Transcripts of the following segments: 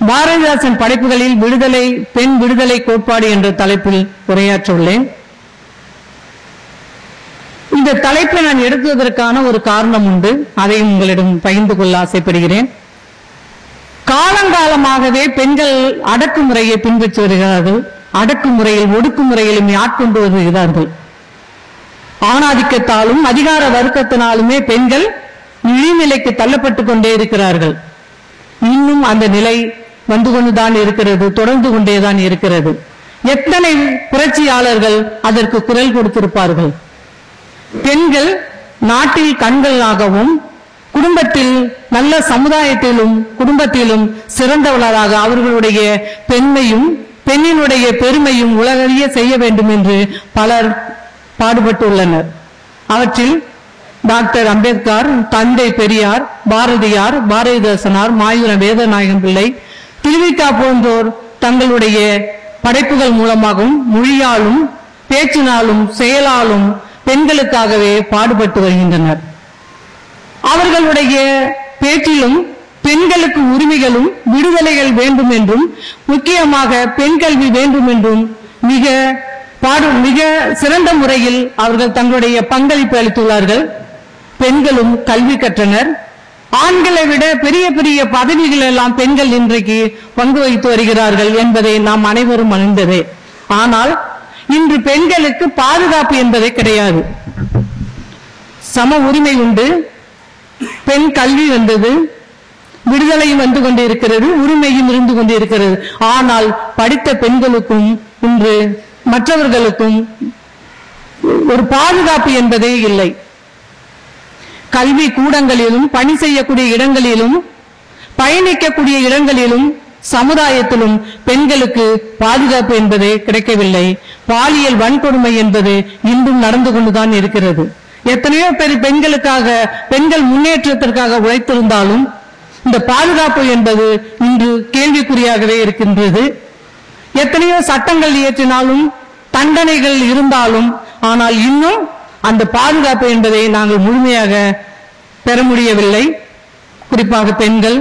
பாரதிதாசன் படைப்புகளில் விடுதலை, பெண் விடுதலை கோட்பாடு என்ற தலைப்பில் உரையாற்ற உள்ளேன். இந்த தலைப்பை நான் எடுத்ததற்கான ஒரு காரணம் உண்டு, அதையும் உங்களிடம் பகிர்ந்து கொள்ள ஆசைப்படுகிறேன். காலங்காலமாகவே பெண்கள் அடக்குமுறையை பின்பற்றி வருகிறார்கள். அடக்குமுறையில் ஒடுக்குமுறையிலும் ஆட்கொண்டு வருகிறார்கள். ஆணாதிக்கத்தாலும் அதிகார வர்க்கத்தினாலுமே பெண்கள் இழிநிலைக்கு தள்ளப்பட்டுக் கொண்டே இருக்கிறார்கள். இன்னும் அந்த நிலை வந்து கொண்டுதான் இருக்கிறது, தொடர்ந்து கொண்டேதான் இருக்கிறது. எத்தனை புரட்சியாளர்கள் அதற்கு குரல் கொடுத்திருப்பார்கள். பெண்கள் நாட்டில் கண்களாகவும் குடும்பத்தில் நல்ல சமுதாயத்திலும் குடும்பத்திலும் சிறந்தவர்களாக அவர்களுடைய பெண்மையும் பெண்ணினுடைய பெருமையும் உலகறிய செய்ய வேண்டும் என்று பலர் பாடுபட்டுள்ளனர். அவற்றில் டாக்டர் அம்பேத்கர், தந்தை பெரியார், பாரதியார், பாரதிதாசனார், மாயூரம் வேதநாயகம் பிள்ளை, திருவிக்கா போன்றோர் தங்களுடைய படைப்புகள் மூலமாகவும் மொழியாலும் பேச்சினாலும் செயலாலும் பெண்களுக்காகவே பாடுபட்டு வருகின்றனர். அவர்களுடைய பேச்சிலும் பெண்களுக்கு உரிமைகளும் விடுதலைகள் வேண்டும் என்றும் முக்கியமாக பெண் கல்வி வேண்டும் என்றும் மிக சிறந்த முறையில் அவர்கள் தங்களுடைய பங்களிப்பு அளித்துள்ளார்கள். பெண்களும் கல்வி கற்றனர். ஆண்களை விட பெரிய பெரிய பதவிகள் எல்லாம் பெண்கள் இன்றைக்கு பங்கு வகித்து வருகிறார்கள் என்பதை நாம் அனைவரும் அறிந்ததே. ஆனால் இன்று பெண்களுக்கு பாதுகாப்பு என்பதே கிடையாது. சம உரிமை உண்டு, பெண் கல்வி வந்தது, விடுதலையும் வந்து கொண்டிருக்கிறது, உரிமையும் இருந்து கொண்டிருக்கிறது. ஆனால் படித்த பெண்களுக்கும் இன்று மற்றவர்களுக்கும் ஒரு பாதுகாப்பு என்பதே இல்லை. கல்வி கூடங்களிலும் பணி செய்யக்கூடிய இடங்களிலும் பயணிக்கக்கூடிய இடங்களிலும் சமுதாயத்திலும் பெண்களுக்கு பாதுகாப்பு என்பதே கிடைக்கவில்லை. பாலியல் வன்கொடுமை என்பது இன்றும் நடந்து கொண்டுதான் இருக்கிறது. எத்தனையோ பேர் பெண்களுக்காக, பெண்கள் முன்னேற்றத்திற்காக உழைத்திருந்தாலும் இந்த பாதுகாப்பு என்பது இன்று கேள்விக்குறியாகவே இருக்கின்றது. எத்தனையோ சட்டங்கள் இயற்றினாலும் தண்டனைகள் இருந்தாலும் ஆனால் இன்னும் அந்த பாதுகாப்பு என்பதை நாங்கள் முழுமையாக பெற முடியவில்லை. குறிப்பாக பெண்கள்,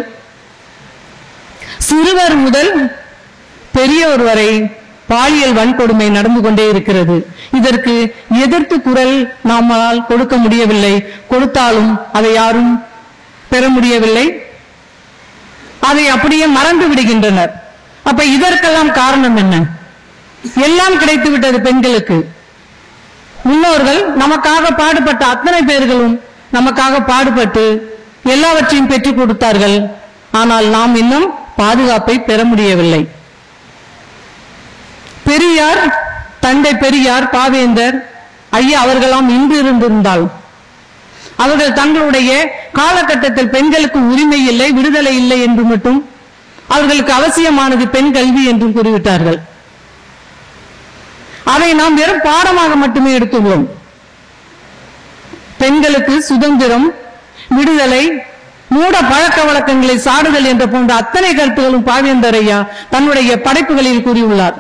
சிறுவர் முதல் பெரியவர் வரை பாலியல் வன்கொடுமை நடந்து கொண்டே இருக்கிறது. இதற்கு எதிர்த்து குரல் நம்மால் கொடுக்க முடியவில்லை. கொடுத்தாலும் அதை யாரும் பெற முடியவில்லை. அதை அப்படியே மறந்து விடுகின்றனர். அப்ப இதற்கெல்லாம் காரணம் என்ன? எல்லாம் கிடைத்து விட்டது பெண்களுக்கு. முன்னோர்கள் நமக்காக பாடுபட்ட அத்தனை பேர்களும் நமக்காக பாடுபட்டு எல்லாவற்றையும் பெற்றுக் கொடுத்தார்கள். ஆனால் நாம் இன்னும் பாதுகாப்பை பெற முடியவில்லை. பெரியார், தந்தை பெரியார், பாவேந்தர் ஐயா அவர்களாம் இன்று இருந்திருந்தால் அவர்கள் தங்களுடைய காலகட்டத்தில் பெண்களுக்கு உரிமை இல்லை, விடுதலை இல்லை என்று மட்டும் அவர்களுக்கு அவசியமானது பெண் கல்வி என்றும் கூறிவிட்டார்கள். அதை நாம் வெறும் பாடமாக மட்டுமே எடுத்துள்ளோம். பெண்களுக்கு சுதந்திரம், விடுதலை, மூட பழக்க வழக்கங்களை சாடுதல் என்ற போன்ற அத்தனை கருத்துகளும் பாவேந்தர் ஐயா தன்னுடைய படைப்புகளில் கூறியுள்ளார்.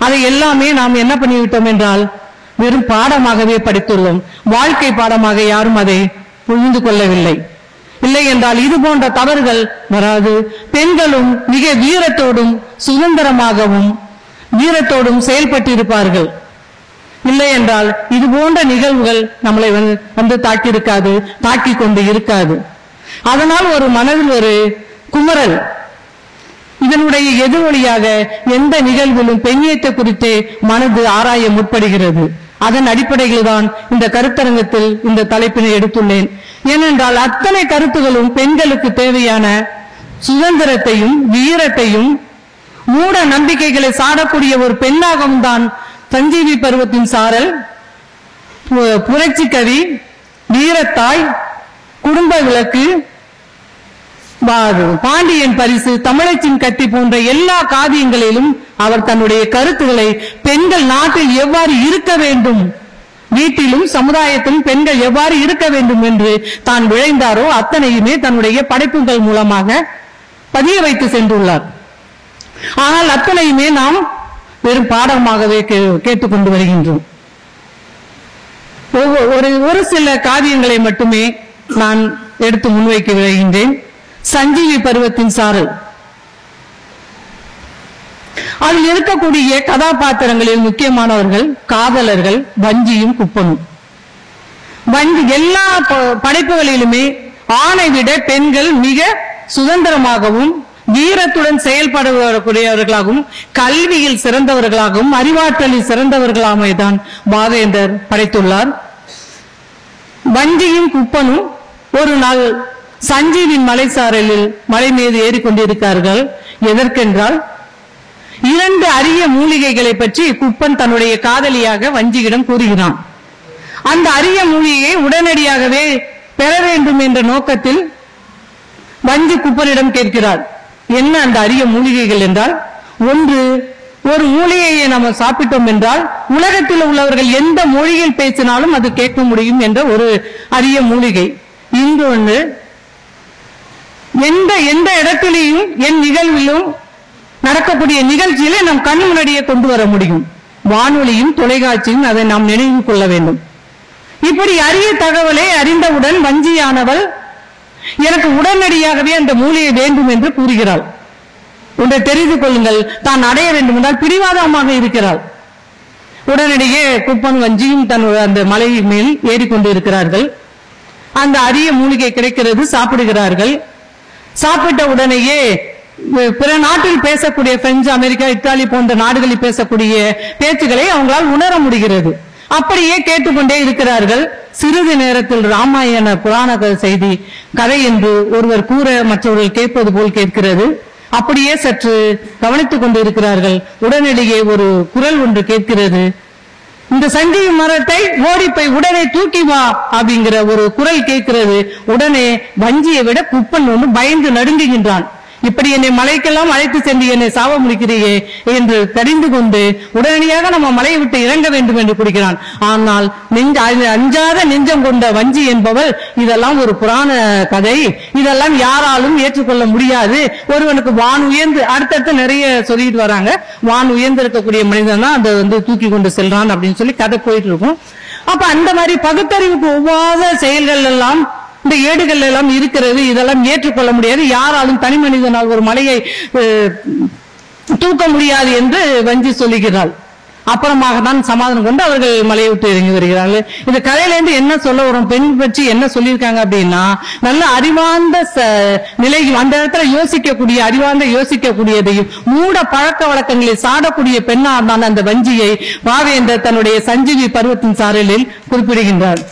அதை எல்லாமே நாம் என்ன பண்ணிவிட்டோம் என்றால் வெறும் பாடமாகவே படித்துள்ளோம். வாழ்க்கை பாடமாக யாரும் அதை புரிந்து கொள்ளவில்லை. இல்லை என்றால் இது போன்ற தவறுகள் வராது. பெண்களும் மிக வீரத்தோடும் சுதந்திரமாகவும் வீரத்தோடும் செயல்பட்டிருப்பார்கள். இல்லை என்றால் இது போன்ற நிகழ்வுகள் நம்மளை வந்து தாக்கியிருக்காது, தாக்கி கொண்டு இருக்காது. அதனால் ஒரு மனதில் ஒரு குமரல், இதனுடைய எதிரொலியாக எந்த நிகழ்விலும் பெண்ணியத்தை குறித்து மனது ஆராய முற்படுகிறது. அதன் அடிப்படையில் தான் இந்த கருத்தரங்கத்தில் இந்த தலைப்பினை எடுத்துள்ளேன். ஏனென்றால் அத்தனை கருத்துகளும் பெண்களுக்கு தேவையான சுதந்திரத்தையும் வீரத்தையும் மூட நம்பிக்கைகளை சாடக்கூடிய ஒரு பெண்ணாகவும் தான் சஞ்சீவி பருவத்தின் சாரல், புரட்சி கவி, வீரத்தாய், குடும்ப விளக்கு, பாண்டியன் பரிசு, தமிழச்சின் கத்தி போன்ற எல்லா காவியங்களிலும் அவர் தன்னுடைய கருத்துக்களை பெண்கள் நாட்டில் எவ்வாறு இருக்க வேண்டும், வீட்டிலும் சமுதாயத்திலும் பெண்கள் எவ்வாறு இருக்க வேண்டும் என்று தான் விளைந்தாரோ அத்தனையுமே தன்னுடைய படைப்புகள் மூலமாக பதிய வைத்து சென்றுள்ளார். ஆனால் அத்தனையுமே நாம் வெறும் பாடமாகவே கேட்டுக்கொண்டு வருகின்றோம். ஒரு சில காவியங்களை மட்டுமே நான் எடுத்து முன்வைக்க விளைகின்றேன். சஞ்சீவி பருவத்தின் சாரல் அதில் இருக்கக்கூடிய கதாபாத்திரங்களில் முக்கியமானவர்கள் காதலர்கள் வஞ்சியும் குப்பனும். வஞ்சி எல்லா படைப்புகளிலுமே ஆணை விட பெண்கள் மிக சுதந்திரமாகவும் வீரத்துடன் செயல்படக்கூடியவர்களாகவும் கல்வியில் சிறந்தவர்களாகவும் அறிவாற்றலில் சிறந்தவர்களாகவும் தான் பாவேந்தர் படைத்துள்ளார். வஞ்சியும் குப்பனும் ஒரு நாள் சஞ்சீவின் மலைசாரலில் மலை மீது ஏறிக்கொண்டிருக்கிறார்கள். எதற்கென்றால் 2 அரிய மூலிகைகளை பற்றி குப்பன் தன்னுடைய காதலியாக வஞ்சியிடம் கூறுகிறான். அந்த அரிய மூலிகையை உடனடியாகவே பெற வேண்டும் என்ற நோக்கத்தில் வஞ்சி குப்பனிடம் கேட்கிறார். என்ன அந்த அரிய மூலிகைகள் என்றால், ஒன்று, ஒரு மூலிகையை நம்ம சாப்பிட்டோம் என்றால் உலகத்தில் உள்ளவர்கள் எந்த மொழியில் பேசினாலும் அது கேட்க முடியும் என்ற ஒரு அரிய மூலிகை. இன்னொன்று, எந்த இடத்திலேயும் என் நிகழ்விலும் நடக்கக்கூடிய நிகழ்ச்சியிலே நம் கண் முன்னாடியே கொண்டு வர முடியும். வானொலியும் தொலைக்காட்சியும் அதை நாம் நினைவு கொள்ள வேண்டும். இப்படி அரிய தகவலை அறிந்தவுடன் வஞ்சியானவள் எனக்கு உடனடியாகவே அந்த மூலிகை வேண்டும் என்று கூறுகிறாள். ஒன்றை தெரிந்து கொள்ளுங்கள், தான் அடைய வேண்டும் என்றால் பிடிவாதமாக இருக்கிறாள். உடனடியே குப்பன் வஞ்சியும் தன் அந்த மலை மேல் ஏறிக்கொண்டு இருக்கிறார்கள். அந்த அரிய மூலிகை கிடைக்கிறது, சாப்பிடுகிறார்கள். சாப்பிட்ட உடனேயே பிற நாட்டில் பேசக்கூடிய பிரெஞ்சு, அமெரிக்கா, இத்தாலி போன்ற நாடுகளில் பேசக்கூடிய பேச்சுகளை அவங்களால் உணர முடிகிறது. அப்படியே கேட்டுக்கொண்டே இருக்கிறார்கள். சிறிது நேரத்தில் ராமாயண புராண செய்தி கதை என்று ஒருவர் கூற மற்றவர்கள் கேட்பது போல் கேட்கிறது. அப்படியே சற்று கவனித்துக் கொண்டு இருக்கிறார்கள். உடனடியே ஒரு குரல் ஒன்று கேட்கிறது. இந்த சஞ்சீவி மரத்தை ஓடிப்பை உடனே தூக்கி வா அப்படிங்கிற ஒரு குரல் கேட்கிறது. உடனே வஞ்சியை விட குப்பன் ஒன்று பயந்து நடுங்குகின்றான். இப்படி என்னை மலைக்கெல்லாம் அழைத்து சென்று என்னை சாவ முடிக்கிறீயே என்று தெரிந்து கொண்டு உடனடியாக நம்ம மலையை விட்டு இறங்க வேண்டும் என்று கூறுகிறான். ஆனால் அஞ்சாத நெஞ்சம் கொண்ட வஞ்சி என்பவள், இதெல்லாம் ஒரு புராண கதை, இதெல்லாம் யாராலும் ஏற்றுக்கொள்ள முடியாது. ஒருவனுக்கு வான் உயர்ந்து அடுத்தடுத்து நிறைய சொல்லிட்டு வராங்க. வான் உயர்ந்து இருக்கக்கூடிய மனிதன் தான் அதை தூக்கி கொண்டு செல்றான் அப்படின்னு சொல்லி கதை போயிட்டு இருக்கும். அப்ப அந்த மாதிரி பகுத்தறிவுக்கு ஒவ்வாத செயல்கள் எல்லாம் இந்த ஏடுகள் எல்லாம் இருக்கிறது. இதெல்லாம் ஏற்றுக்கொள்ள முடியாது. யாராலும் தனி மனிதனால் ஒரு மலையை தூக்க முடியாது என்று வஞ்சி சொல்லுகிறாள். அப்புறமாக தான் சமாதானம் கொண்டு அவர்கள் மலையை விட்டு இறங்கி வருகிறார்கள். இந்த கதையில இருந்து என்ன சொல்ல வரும், பெண் பற்றி என்ன சொல்லியிருக்காங்க அப்படின்னா, நல்ல அறிவார்ந்த நிலையும் அந்த இடத்துல யோசிக்கக்கூடிய அறிவார்ந்த யோசிக்கக்கூடியதையும் மூட பழக்க வழக்கங்களை சாடக்கூடிய பெண்ணா தான் அந்த வஞ்சியை பாவேந்தர் தன்னுடைய சஞ்சீவி பருவத்தின் சாரலில் குறிப்பிடுகின்றார்.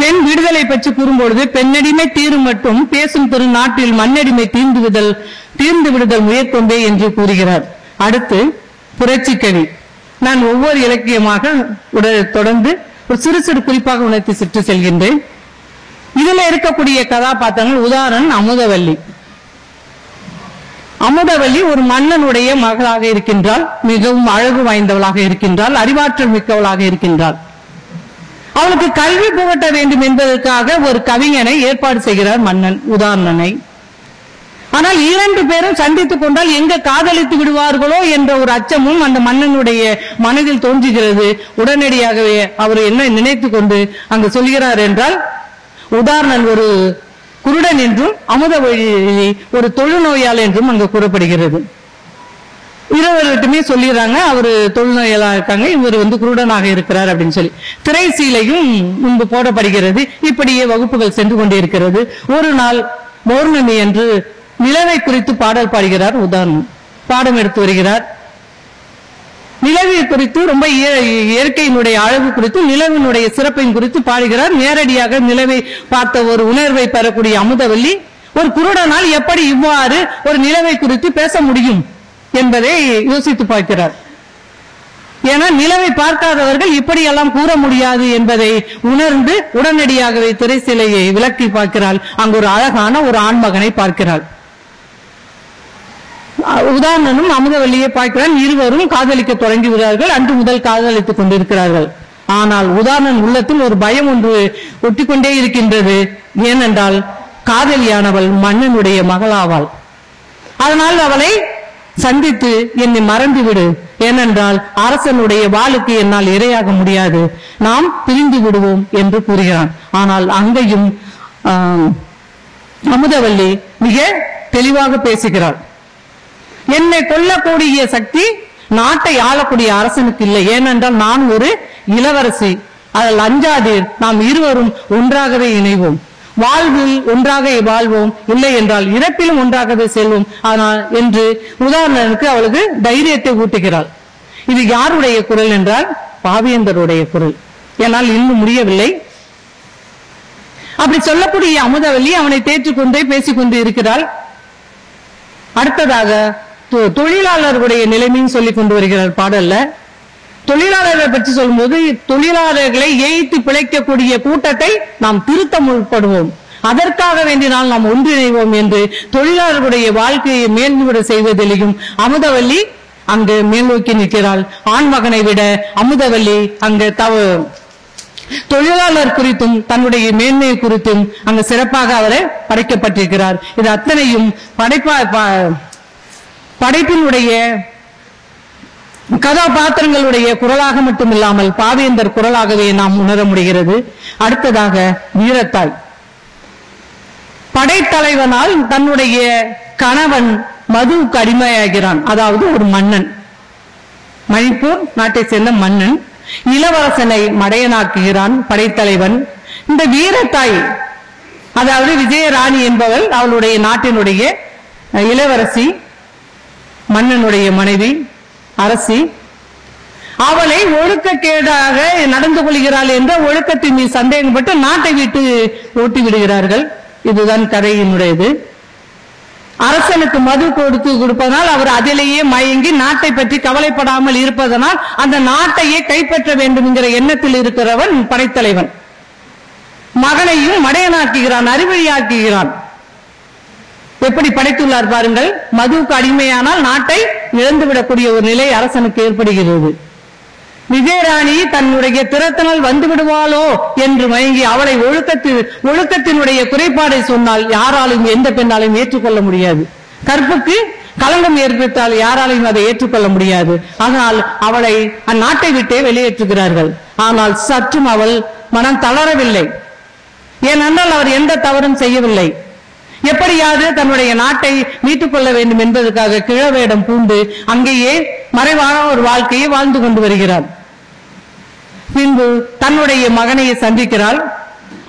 பெண் விடுதலை பற்றி கூறும்பொழுது, பெண்ணடிமை தீரும் மட்டும் பேசும் திரு நாட்டில் மண்ணடிமை தீர்ந்து விடுதல் முயற்கொண்டே என்று கூறுகிறார். அடுத்து புரட்சி கவி. நான் ஒவ்வொரு இலக்கியமாக தொடர்ந்து ஒரு சிறு சிறு குறிப்பாக உணர்த்தி சுற்றி செல்கின்றேன். இதுல இருக்கக்கூடிய கதாபாத்திரங்கள், உதாரணம் அமுதவல்லி. அமுதவல்லி ஒரு மன்னனுடைய மகளாக இருக்கின்றாள். மிகவும் அழகு வாய்ந்தவளாக இருக்கின்றாள். அறிவாற்றல் மிக்கவளாக இருக்கின்றாள். அவளுக்கு கல்வி புகட்ட வேண்டும் என்பதற்காக ஒரு கவிஞனை ஏற்பாடு செய்கிறார் மன்னன், உதாரணனை. ஆனால் 2 பேரும் சந்தித்துக் கொண்டால் எங்க காதலித்து விடுவார்களோ என்ற ஒரு அச்சமும் அந்த மன்னனுடைய மனதில் தோன்றுகிறது. உடனடியாகவே அவர் என்ன நினைத்து கொண்டு அங்கு சொல்கிறார் என்றால், உதாரணன் ஒரு குருடன் என்றும் அமுதவல்லி ஒரு தொழுநோயாளி என்றும் அங்கு கூறப்படுகிறது. இருவர்கிட்டமே சொல்லிடுறாங்க, அவரு தொழுநோயாளா இருக்காங்க, இவர் குருடனாக இருக்கிறார் அப்படின்னு சொல்லி. திரை சீலையும் முன்பு போடப்படுகிறது. இப்படியே வகுப்புகள் சென்று கொண்டே இருக்கிறது. ஒரு நாள் பௌர்ணமி என்று நிலவை குறித்து பாடல் பாடுகிறார் உதாரணம். பாடம் எடுத்து வருகிறார். நிலவை குறித்து ரொம்ப இயற்கையினுடைய அழகு குறித்து நிலவினுடைய சிறப்பையும் குறித்து பாடுகிறார். நேரடியாக நிலவை பார்த்த ஒரு உணர்வை பெறக்கூடிய அமுதவல்லி ஒரு குருடனால் எப்படி இவ்வாறு ஒரு நிலவை குறித்து பேச முடியும் என்பதை யோசித்து பார்க்கிறார். ஏன்னா நிலவை பார்க்காதவர்கள் இப்படியெல்லாம் கூற முடியாது என்பதை உணர்ந்து உடனடியாகவே திரைச்சிலையை விலக்கி பார்க்கிறாள். அங்கு ஒரு அழகான ஒரு ஆண்மகனை பார்க்கிறாள். உதாரணனும் அமுதவல்லியை பார்க்கிறான். இருவரும் காதலிக்க தொடங்கி விடுகிறார்கள். அன்று முதல் காதலித்துக் கொண்டிருக்கிறார்கள். ஆனால் உதாரணன் உள்ளத்தில் ஒரு பயம் ஒன்று ஒட்டிக்கொண்டே இருக்கின்றது. ஏனென்றால் காதலியானவள் மன்னனுடைய மகளாவாள். அதனால் அவளை சந்தித்து என்னை மறந்துவிடு, ஏனென்றால் அரசனுடைய வாளுக்கு என்னால் இரையாக முடியாது, நாம் பிரிந்து விடுவோம் என்று கூறுகிறான். ஆனால் அங்கேயும் அமுதவல்லி மிக தெளிவாக பேசுகிறாள். என்னை கொல்லக்கூடிய சக்தி நாட்டை ஆளக்கூடிய அரசனுக்கு இல்லை. ஏனென்றால் நான் ஒரு இளவரசி. அதில் அஞ்சாதீர், நாம் இருவரும் ஒன்றாகவே இணைவோம், வாழ்வில் ஒன்றாக வாழ்வோம், இல்லை என்றால் இறப்பிலும் ஒன்றாகவே செல்வோம் ஆனால் என்று உதாரணத்துக்கு அவளுக்கு தைரியத்தை ஊட்டுகிறாள். இது யாருடைய குரல் என்றால் பாவேந்தருடைய குரல். ஏனால் இன்னும் முடியவில்லை. அப்படி சொல்லக்கூடிய அமுதவல்லி அவனை தேற்றிக்கொண்டே பேசிக்கொண்டு இருக்கிறாள். அடுத்ததாக தொழிலாளர்களுடைய நிலைமையும் சொல்லிக் கொண்டு வருகிறார் பாடல்ல. தொழிலாளர்களை பற்றி சொல்லும்போது, தொழிலாளர்களை ஏய்த்து பிழைக்கக்கூடிய கூட்டத்தை நாம் திருத்த முற்படுவோம், அதற்காக வேண்டினால் நாம் ஒன்றிணைவோம் என்று தொழிலாளர்களுடைய வாழ்க்கையை மேல்விட செய்வதிலையும் அமுதவல்லி அங்கு மேல்நோக்கி நிற்கிறாள். ஆண்மகனை விட அமுதவல்லி அங்கு தொழிலாளர் குறித்தும் தன்னுடைய மேன்மை குறித்தும் அங்கு சிறப்பாக அவரை படைக்கப்பட்டிருக்கிறார். இது அத்தனையும் படைப்பினுடைய கதாபாத்திரங்களுடைய குரலாக மட்டுமில்லாமல் பாவேந்தர் குரலாகவே நாம் உணர முடிகிறது. அடுத்ததாக வீரத்தாய். படைத்தலைவனால் தன்னுடைய கணவன் மதுவுக்கு அடிமையாகிறான். அதாவது ஒரு மன்னன், மணிப்பூர் நாட்டை சேர்ந்த மன்னன் இளவரசனை மடையனாக்குகிறான் படைத்தலைவன். இந்த வீரத்தாய், அதாவது விஜயராணி என்பவள் அவளுடைய நாட்டினுடைய இளவரசி, மன்னனுடைய மனைவி, அரசி. அவளை ஒழுக்கக்கேடாக நடந்து கொள்கிறாள் என்ற ஒழுக்கத்தின் மீது சந்தேகப்பட்டு நாட்டை விட்டு ஓட்டி விடுகிறார்கள். இதுதான் கதையினுடையது. அரசனுக்கு மது கொடுப்பதனால் அவர் அதிலேயே மயங்கி நாட்டை பற்றி கவலைப்படாமல் இருப்பதனால் அந்த நாட்டையே கைப்பற்ற வேண்டும் என்கிற எண்ணத்தில் இருக்கிறவன் படைத்தலைவன். மகனையும் மடையனாக்குகிறான், அறிவழியாக்குகிறான். எப்படி படைத்துள்ளார் பாருங்கள். மதுவுக்கு அடிமையானால் நாட்டை இழந்துவிடக்கூடிய ஒரு நிலை அரசனுக்கு ஏற்படுகிறது. விஜயராணி தன்னுடைய திறத்தனால் வந்து விடுவாளோ என்று மயங்கி அவளை ஒழுக்கத்தினுடைய குறைபாடை சொன்னால் யாராலும் எந்த பெண்ணாலையும் ஏற்றுக்கொள்ள முடியாது. கற்புக்கு களங்கம் ஏற்பட்டால் யாராலையும் அதை ஏற்றுக்கொள்ள முடியாது. ஆனால் அவளை அந்நாட்டை விட்டே வெளியேற்றுகிறார்கள். ஆனால் சற்றும் அவள் மனம் தளரவில்லை. ஏனென்றால் அவர் எந்த தவறும் செய்யவில்லை. எப்படியாவது தன்னுடைய நாட்டை மீட்டுக் கொள்ள வேண்டும் என்பதற்காக கிழவேடம் பூண்டு அங்கேயே மறைவான ஒரு வாழ்க்கையை வாழ்ந்து கொண்டு வருகிறார். பின்பு தன்னுடைய மகனையை சந்திக்கிறாள்.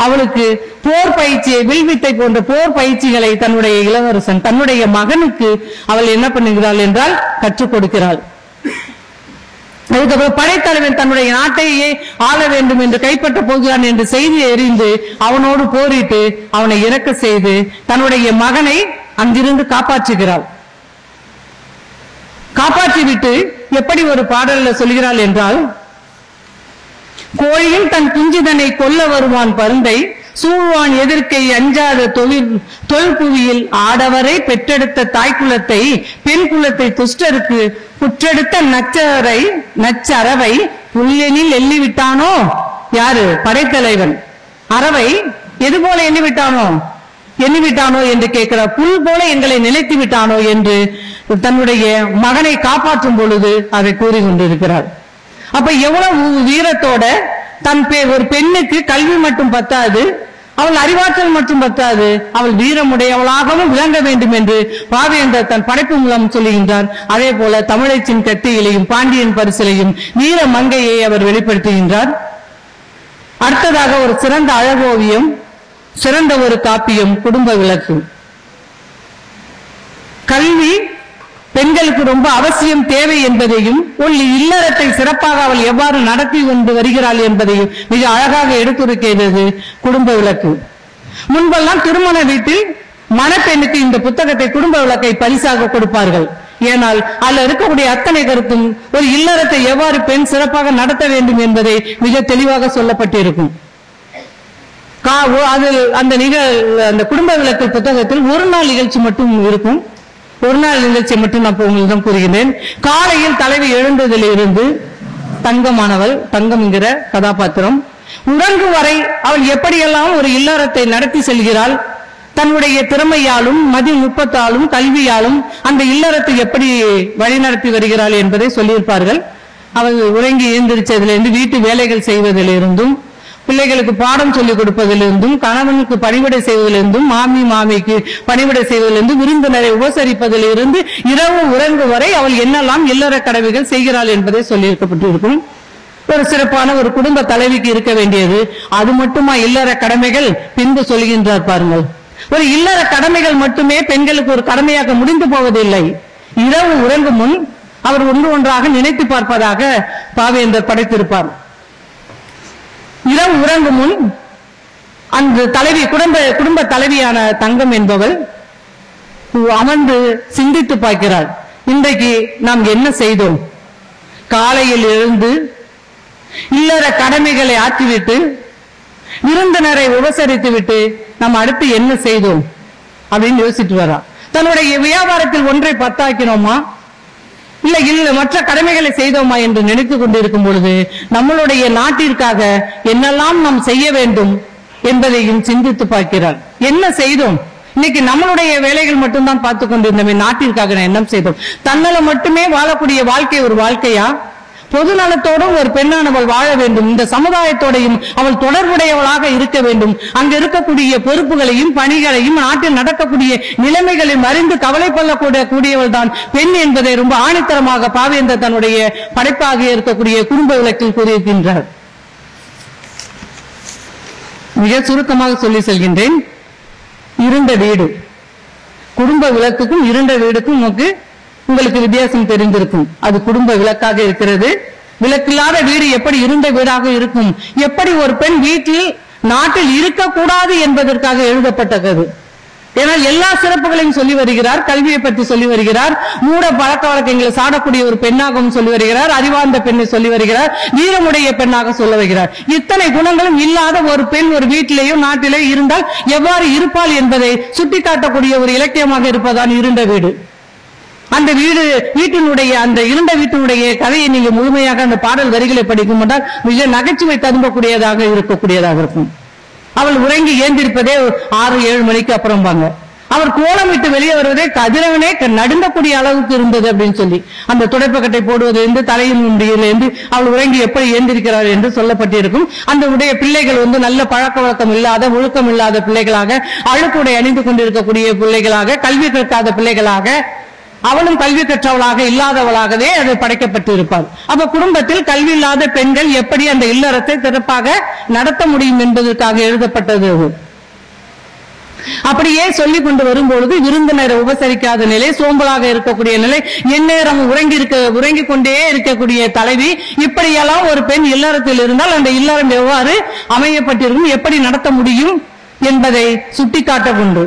அவளுக்கு போர் பயிற்சியை, வில்வித்தை போன்ற போர் பயிற்சிகளை தன்னுடைய இளவரசன் தன்னுடைய மகனுக்கு அவள் என்ன பண்ணுகிறாள் என்றால் கற்றுக் கொடுக்கிறாள். அதுக்கப்புறம் படைத்தலைவன் தன்னுடைய நாட்டையே ஆள வேண்டும் என்று கைப்பற்ற போகிறான் என்று செய்தி எறிந்து அவனோடு போரிட்டு அவனை இறக்க செய்து தன்னுடைய மகனை அங்கிருந்து காப்பாற்றுகிறாள். காப்பாற்றிவிட்டு எப்படி ஒரு பாடல்ல சொல்கிறாள் என்றால், கோழியும் தன் குஞ்சிதனை கொல்ல வருவான் பருந்தை, சூழ்வான் எதிர்க்கை அஞ்சாத தொல்புவியில் ஆடவரை பெற்றெடுத்த தாய்க்குலத்தை, பெண் குலத்தை துஷ்டருக்கு புற்றெடுத்த நச்சரவை புல்லெனில் எண்ணிவிட்டானோ. யாரு? படைத்தலைவன். அறவை எது போல எண்ணிவிட்டானோ என்று கேட்கிறார். புல் போல எங்களை நினைத்து விட்டானோ என்று தன்னுடைய மகனை காப்பாற்றும் பொழுது அதை கூறிக்கொண்டிருக்கிறார். அப்ப எவ்வளவு வீரத்தோட ஒரு பெண்ணுக்கு கல்வி மட்டும் பத்தாது, அவள் அறிவாற்றல் மட்டும் பத்தாது, அவள் வீரமுடையவளாகவும் விளங்க வேண்டும் என்று பாவேந்தர் தன் படைப்பு மூலம் சொல்லுகின்றார். அதே போல தமிழச்சின் கட்டியிலையும் பாண்டியன் பரிசிலையும் வீர மங்கையை அவர் வெளிப்படுத்துகின்றார். அடுத்ததாக ஒரு சிறந்த அழகோவியம், சிறந்த ஒரு காப்பியம் குடும்ப விளக்கு. கல்வி பெண்களுக்கு ரொம்ப அவசியம், தேவை என்பதையும், ஒரு இல்லறத்தை சிறப்பாக அவள் எவ்வாறு நடத்தி கொண்டு வருகிறாள் என்பதையும் மிக அழகாக எடுத்துரைக்கிறது குடும்ப விளக்கு. முன்பெல்லாம் திருமண வீட்டில் மணப்பெண்ணுக்கு இந்த புத்தகத்தை, குடும்ப விளக்கை பரிசாக கொடுப்பார்கள். ஏனால் அதில் இருக்கக்கூடிய அத்தனை கருத்தும் ஒரு இல்லறத்தை எவ்வாறு பெண் சிறப்பாக நடத்த வேண்டும் என்பதை மிக தெளிவாக சொல்லப்பட்டிருக்கும். அதில் அந்த குடும்ப விளக்கு புத்தகத்தில் ஒரு நாள் நிகழ்ச்சி மட்டும் இருக்கும். ஒரு நாள் நிகழ்ச்சியை மட்டும் நான் உங்களிடம் கூறுகிறேன். காலையில் தலைவி எழுந்ததில் இருந்து தங்கமானவள், தங்கம் என்கிற கதாபாத்திரம், உறங்கு வரை அவள் எப்படியெல்லாம் ஒரு இல்லறத்தை நடத்தி செல்கிறாள், தன்னுடைய திறமையாலும் மதிநுட்பத்தாலும் கல்வியாலும் அந்த இல்லறத்தை எப்படி வழிநடத்தி வருகிறாள் என்பதை சொல்லியிருப்பார்கள். அவள் உறங்கி எழுந்திருச்சதிலிருந்து வீட்டு வேலைகள் செய்வதிலிருந்தும் பிள்ளைகளுக்கு பாடம் சொல்லிக் கொடுப்பதிலிருந்தும், கணவனுக்கு பணிவிடை செய்வதிலிருந்தும், மாமிக்கு பணிவிடை செய்வதிலிருந்தும், விருந்தினரை உபசரிப்பதிலிருந்து இரவு உறங்கு வரை அவள் என்னெல்லாம் இல்லற கடமைகள் செய்கிறாள் என்பதை சொல்லியிருக்கப்பட்டிருக்கும். ஒரு சிறப்பான ஒரு குடும்ப தலைவிக்கு இருக்க வேண்டியது அது மட்டுமா இல்லற கடமைகள்? பின்பு சொல்கின்றார் பாருங்கள். ஒரு இல்லற கடமைகள் மட்டுமே பெண்களுக்கு ஒரு கடமையாக முடிந்து போவதில்லை. இரவு உறங்கும் முன் அவர் ஒன்று ஒன்றாக நினைத்து பார்ப்பதாக பாவேந்தர் படைத்திருப்பார். இரவு உறங்கும் முன் அந்த தலைவி, குடும்ப தலைவியான தங்கம் என்பவள் அமர்ந்து சிந்தித்து பார்க்கிறாள். இன்றைக்கு நாம் என்ன செய்தோம்? காலையில் எழுந்து இல்லற கடமைகளை ஆற்றிவிட்டு விருந்தினரை உபசரித்து விட்டு நாம் அடுத்து என்ன செய்தோம் அப்படின்னு யோசிச்சுட்டு வரா. தன்னுடைய வியாபாரத்தில் ஒன்றை பத்தாக்கினோமா, இல்ல மற்ற கடமைகளை செய்தோமா என்று நினைத்து கொண்டிருக்கும் பொழுது நம்மளுடைய நாட்டிற்காக என்னெல்லாம் நாம் செய்ய வேண்டும் என்பதையும் சிந்தித்து பார்க்கிறார். என்ன செய்தோம்? இன்னைக்கு நம்மளுடைய வேலைகள் மட்டும்தான் பார்த்து கொண்டிருந்தோமே, நாட்டிற்காக என்ன செய்தோம்? தன்னலம் மட்டுமே வாழக்கூடிய வாழ்க்கை ஒரு வாழ்க்கையா? பொது நலத்தோடும் ஒரு பெண்ணானவள் வாழ வேண்டும். இந்த சமுதாயத்தோடையும் அவள் தொடர்புடையவளாக இருக்க வேண்டும். அங்க இருக்கக்கூடிய பொறுப்புகளையும் பணிகளையும் நாட்டில் நடக்கக்கூடிய நிலைமைகளையும் அறிந்து கவலைப்படக்கூடியவள் தான் பெண் என்பதை ரொம்ப ஆணித்தரமாக பாவேந்தர் தன்னுடைய படைப்பாக இருக்கக்கூடிய குடும்ப விளக்கில் கூறியிருக்கின்றார். மிக சுருக்கமாக சொல்லி செல்கின்றேன். இருண்ட வீடு, குடும்ப விளக்குக்கும் இருண்ட வீடுக்கும் உங்களுக்கு வித்தியாசம் தெரிந்திருக்கும். அது குடும்ப விளக்காக இருக்கிறது. விளக்கில்லாத வீடு எப்படி இருண்ட வீடாக இருக்கும்? எப்படி ஒரு பெண் வீட்டில் நாட்டில் இருக்கக்கூடாது என்பதற்காக எழுதப்பட்டது. ஏனால் எல்லா சிறப்புகளையும் சொல்லி வருகிறார். கல்வியை பற்றி சொல்லி வருகிறார். மூட பழக்க வழக்கங்களை சாடக்கூடிய ஒரு பெண்ணாகவும் சொல்லி வருகிறார். அறிவார்ந்த பெண்ணை சொல்லி வருகிறார். வீரமுடைய பெண்ணாக சொல்ல வருகிறார். இத்தனை குணங்களும் இல்லாத ஒரு பெண் ஒரு வீட்டிலேயோ நாட்டிலே இருந்தால் எவ்வாறு இருப்பாள் என்பதை சுட்டிக்காட்டக்கூடிய ஒரு இலக்கியமாக இருப்பதான் இருண்ட வீடு. அந்த வீட்டினுடைய அந்த இருண்ட வீட்டினுடைய கதையை நீங்க முழுமையாக அந்த பாடல் வரிகளை படிக்கும் என்றால் மிக நகைச்சுவை ததும்பக்கூடியதாக இருக்கக்கூடியதாக இருக்கும். அவள் உறங்கி ஏந்திருப்பதே 6-7 மணிக்கு அப்புறம் பாங்க. அவர் கோலமிட்டு வெளியே வருவதே கதிரவனே நடுங்கக்கூடிய அளவுக்கு இருந்தது அப்படின்னு சொல்லி அந்த துடைப்பக்கட்டை போடுவதிலிருந்து தலையின் முடியிலிருந்து அவள் உறங்கி எப்படி ஏந்திருக்கிறார் என்று சொல்லப்பட்டிருக்கும். அந்த உடைய பிள்ளைகள் நல்ல பழக்க வழக்கம் இல்லாத, ஒழுக்கம் இல்லாத பிள்ளைகளாக, அழுக்குடை அணிந்து கொண்டிருக்கக்கூடிய பிள்ளைகளாக, கல்வி கற்காத பிள்ளைகளாக, அவளும் கல்வி கற்றவளாக இல்லாதவளாகவே அது படைக்கப்பட்டு இருப்பார். அப்ப குடும்பத்தில் கல்வி இல்லாத பெண்கள் எப்படி அந்த இல்லறத்தை சிறப்பாக நடத்த முடியும் என்பதற்காக எழுதப்பட்டது. அப்படியே சொல்லிக் கொண்டு வரும்பொழுது விருந்தினரை உபசரிக்காத நிலை, சோம்பலாக இருக்கக்கூடிய நிலை, எந்நேரம் உறங்கிக் கொண்டே இருக்கக்கூடிய தலைவி, இப்படியெல்லாம் ஒரு பெண் இல்லறத்தில் இருந்தால் அந்த இல்லறம் எவ்வாறு அமையப்பட்டிருக்கும், எப்படி நடத்த முடியும் என்பதை சுட்டிக்காட்ட கொண்டு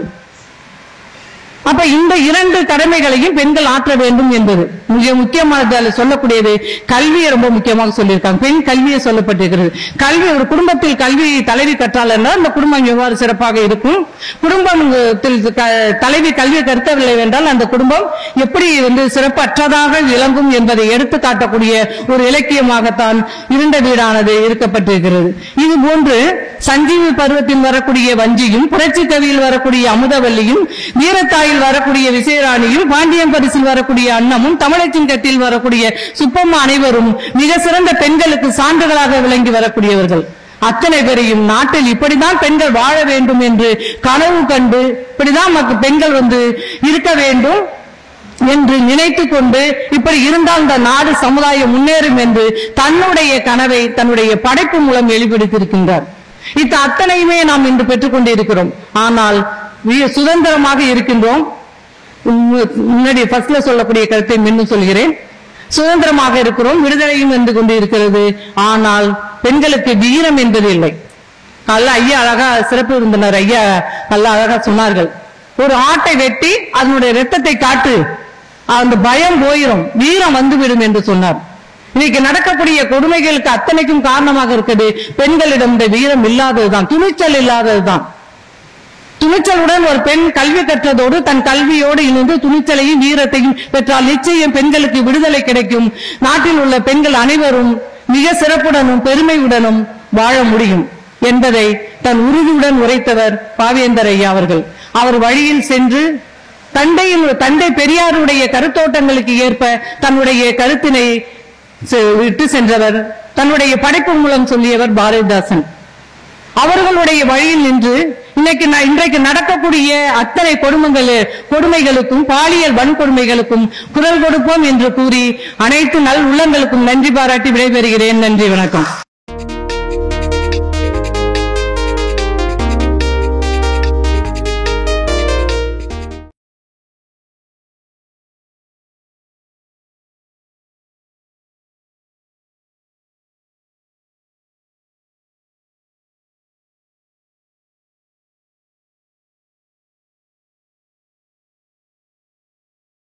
அப்ப இந்த 2 கடமைகளையும் பெண்கள் ஆற்ற வேண்டும் என்பது மிக முக்கியமானது. சொல்லக்கூடியது கல்வியை ரொம்ப முக்கியமாக சொல்லியிருக்காங்க. பெண் கல்வியை சொல்லப்பட்டிருக்கிறது. கல்வி, ஒரு குடும்பத்தில் கல்வி தலைவி கற்றால் என்றால் அந்த குடும்பம் எவ்வாறு சிறப்பாக இருக்கும்? குடும்பத்தில் தலைவி கல்வி கற்கவில்லை என்றால் அந்த குடும்பம் எப்படி சிறப்பற்றதாக விளங்கும் என்பதை எடுத்து காட்டக்கூடிய ஒரு இலக்கியமாகத்தான் இருண்ட வீடானது இருக்கப்பட்டிருக்கிறது. இது போன்று சஞ்சீவி பருவத்தில் வரக்கூடிய வஞ்சியும், புரட்சி கவியில் வரக்கூடிய அமுதவல்லியும், வீரத்தாயில் வரக்கூடிய விசயராணியும், பாண்டியன் பரிசில் வரக்கூடிய அன்னமும், தமிழச்சிங்கத்தில் வரக்கூடிய சுப்பம்மா அனைவரும் மிக சிறந்த பெண்களுக்கு சான்றுகளாக விளங்கி வரக்கூடியவர்கள். அத்தனை பேரையும் நாட்டில் இப்படிதான் பெண்கள் வாழ வேண்டும் என்று கனவு கண்டு, இப்படிதான் பெண்கள் இருக்க வேண்டும் என்று நினைத்து கொண்டு, இப்படி இருந்தால் இந்த நாடு சமுதாயம் முன்னேறும் என்று தன்னுடைய கனவை தன்னுடைய படைப்பு மூலம் வெளிப்படுத்தியிருக்கின்றார். அத்தனையுமே நாம் இன்று பெற்றுக் கொண்டிருக்கிறோம். ஆனால் சுதந்திரமாக இருக்கின்றோம். முன்னாடி ஃபர்ஸ்ட்ல சொல்லக்கூடிய கருத்தை மீண்டும் சொல்கிறேன். சுதந்திரமாக இருக்கிறோம், விடுதலையும் வந்து கொண்டு இருக்கிறது. ஆனால் பெண்களுக்கு வீரம் என்பது இல்லை. ஐயா அழகா சிறப்பு விருந்தினர் ஐயா நல்லா அழகா சொன்னார்கள். ஒரு ஆட்டை வெட்டி அதனுடைய ரத்தத்தை காட்டு, அந்த பயம் போயிடும், வீரம் வந்துவிடும் என்று சொன்னார். இன்னைக்கு நடக்கக்கூடிய கொடுமைகளுக்கு அத்தனைக்கும் காரணமாக இருக்கிறது பெண்களிடம் இந்த வீரம் இல்லாததுதான், துணிச்சல் இல்லாததுதான். துணிச்சலுடன் ஒரு பெண் கல்வி கற்றதோடு தன் கல்வியோடு இணைந்து துணிச்சலையும் வீரத்தையும் பெற்றால் நிச்சயம் பெண்களுக்கு விடுதலை கிடைக்கும். நாட்டில் உள்ள பெண்கள் அனைவரும் மிக சிறப்புடனும் பெருமையுடனும் வாழ முடியும் என்பதை தன் உறுதியுடன் உரைத்தவர் பாவேந்தர் ஐயா அவர்கள். அவர் வழியில் சென்று தந்தை பெரியாருடைய கருத்தோட்டங்களுக்கு ஏற்ப தன்னுடைய கருத்தினை விட்டு சென்றவர். தன்னுடைய படைப்பு மூலம் சொல்லியவர் பாரதிதாசன். அவர்களுடைய வழியில் நின்று இன்றைக்கு நடக்கக்கூடிய அத்தனை கொடுமைகளுக்கும் பாலியல் வன்கொடுமைகளுக்கும் குரல் கொடுப்போம் என்று கூறி அனைத்து நல் உள்ளங்களுக்கும் நன்றி பாராட்டி விடைபெறுகிறேன். நன்றி, வணக்கம்.